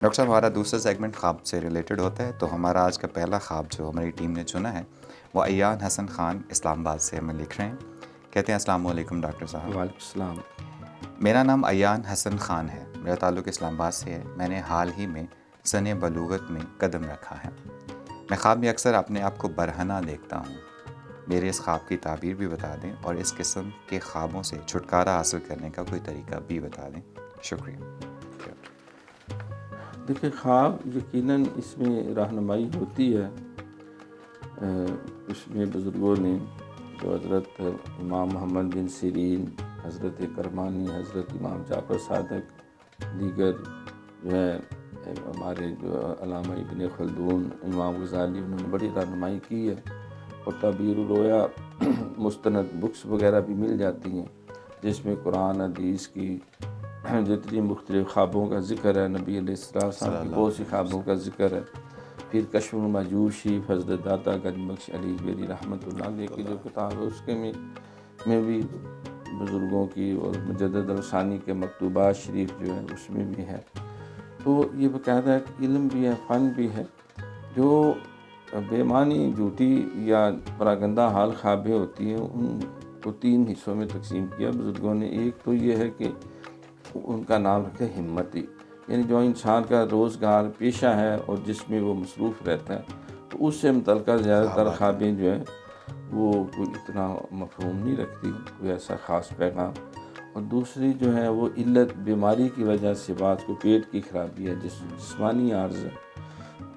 Doctor صاحب ہمارا دوسرا سیگمنٹ خواب سے ریلیٹڈ ہوتا ہے، تو ہمارا آج کا پہلا خواب جو ہماری ٹیم نے چنا ہے وہ ایان حسن خان اسلام آباد سے ہمیں لکھ رہے ہیں. کہتے ہیں السلام علیکم ڈاکٹر صاحب. وعلیکم السلام. میرا نام ایان حسن خان ہے، میرا تعلق اسلام آباد سے ہے. میں نے حال ہی میں سن بلوغت میں قدم رکھا ہے. میں خواب میں اکثر اپنے آپ کو برہنہ دیکھتا ہوں. میرے اس خواب کی تعبیر بھی بتا دیں اور اس قسم کے خوابوں سے چھٹکارا حاصل کرنے کا کوئی طریقہ بھی بتا دیں. شکریہ. دیکھیں، خواب یقیناً اس میں رہنمائی ہوتی ہے. اس میں بزرگوں نے جو حضرت امام محمد بن سیرین، حضرت کرمانی، حضرت امام جعفر صادق، دیگر جو ہے ہمارے جو علامہ ابن خلدون، امام غزالی، انہوں نے بڑی رہنمائی کی ہے. اور تعبیر الرؤیا مستند بکس وغیرہ بھی مل جاتی ہیں جس میں قرآن حدیث کی جتنی مختلف خوابوں کا ذکر ہے، نبی علیہ السلام کی بہت سی خوابوں کا ذکر ہے. پھر کشف المحجوب شریف حضرت داتا گنج بخش علی بیری رحمۃ اللہ علیہ کی جو کتاب ہے اس کے میں بھی بزرگوں کی اور مجدد الثانی کے مکتوبات شریف جو ہے اس میں بھی ہے. تو یہ باقاعدہ ایک علم بھی ہے، فن بھی ہے. جو بے معنی، جھوٹی یا پراگندہ حال خوابیں ہوتی ہیں ان کو 3 حصوں میں تقسیم کیا بزرگوں نے. ایک تو یہ ہے کہ ان کا نام رکھے ہمتی، یعنی جو انسان کا روزگار پیشہ ہے اور جس میں وہ مصروف رہتا ہے، تو اس سے متعلقہ زیادہ تر خوابیں جو ہیں وہ کوئی اتنا مفہوم نہیں رکھتی، کوئی ایسا خاص پیغام. اور دوسری جو ہے وہ علت، بیماری کی وجہ سے بعض کو پیٹ کی خرابی ہے، جسمانی عارض ہے،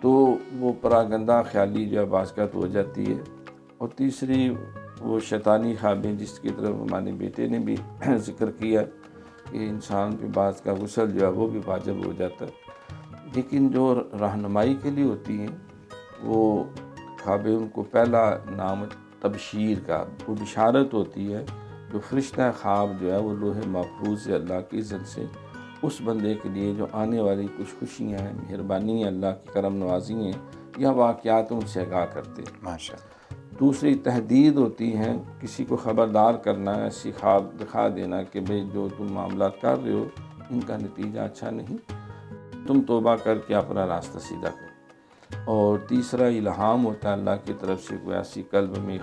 تو وہ پراگندہ خیالی جو ہے بعض کا تو ہو جاتی ہے. اور تیسری وہ شیطانی خوابیں جس کی طرف ہمارے بیٹے نے بھی ذکر کیا کہ انسان پہ بعض کا غسل جو ہے وہ بھی واجب ہو جاتا ہے. لیکن جو رہنمائی کے لیے ہوتی ہیں وہ خوابیں، ان کو پہلا نام تبشیر کا، وہ بشارت ہوتی ہے. جو فرشتہ خواب جو ہے وہ لوح محفوظ سے اللہ کی اذن سے اس بندے کے لیے جو آنے والی کچھ خوشیاں ہیں، مہربانی ہیں، اللہ کی کرم نوازی ہیں یا واقعات ان سے آگاہ کرتے ہیں. ماشاء اللہ. دوسری تحدید ہوتی ہیں، کسی کو خبردار کرنا، ایسی خواب دکھا دینا کہ بھئی جو تم معاملات کر رہے ہو ان کا نتیجہ اچھا نہیں، تم توبہ کر کے اپنا راستہ سیدھا کرو. اور تیسرا الہام ہوتا ہے اللہ کی طرف سے، کوئی ایسی قلب میں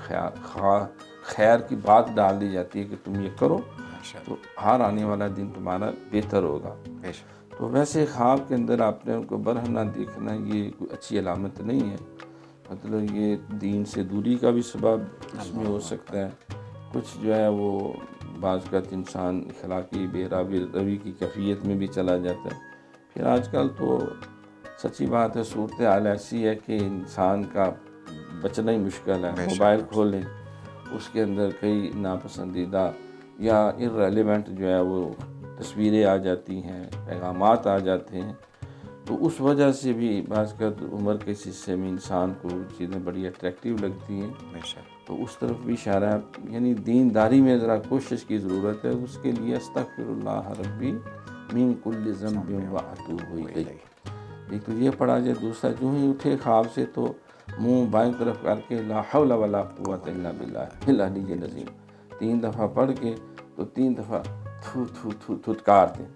خیر کی بات ڈال دی جاتی ہے کہ تم یہ کرو تو ہر آنے والا دن تمہارا بہتر ہوگا. تو ویسے خواب کے اندر آپ نے ان کو برہنہ دیکھنا یہ کوئی اچھی علامت نہیں ہے. مطلب یہ دین سے دوری کا بھی سبب اس میں ہو سکتا ہے. کچھ جو ہے وہ بعض کا انسان اخلاقی بے روی کی کیفیت میں بھی چلا جاتا ہے. پھر آج کل تو سچی بات ہے، صورتحال ایسی ہے کہ انسان کا بچنا ہی مشکل ہے. موبائل کھولیں، اس کے اندر کئی ناپسندیدہ یا irrelevant جو ہے وہ تصویریں آ جاتی ہیں، پیغامات آ جاتے ہیں. تو اس وجہ سے بھی بعض کا عمر کے حصے میں انسان کو چیزیں بڑی اٹریکٹیو لگتی ہیں. تو اس طرف بھی اشارہ، یعنی دینداری میں ذرا کوشش کی ضرورت ہے. اس کے لیے استغفر اللہ ربی من کل ذنب واتوب الیہ، ایک تو یہ پڑھا جائے. دوسرا جو ہی اٹھے خواب سے تو منہ بائیں طرف کر کے لا حول ولا قوت الا باللہ العلی العظیم 3 دفعہ پڑھ کے تو 3 دفعہ تھو تھو تھو تھتکار دیں.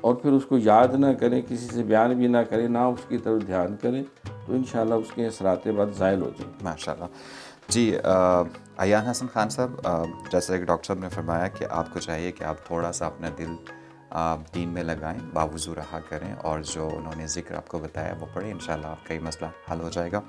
اور پھر اس کو یاد نہ کریں، کسی سے بیان بھی نہ کریں، نہ اس کی طرف دھیان کریں، تو انشاءاللہ اس کے اثرات بعد زائل ہو جائیں. ماشاءاللہ. جی ایان حسن خان صاحب، جیسا کہ ڈاکٹر صاحب نے فرمایا کہ آپ کو چاہیے کہ آپ تھوڑا سا اپنا دل دین میں لگائیں، باوضو رہا کریں، اور جو انہوں نے ذکر آپ کو بتایا وہ پڑھیں. انشاءاللہ آپ کا یہ مسئلہ حل ہو جائے گا.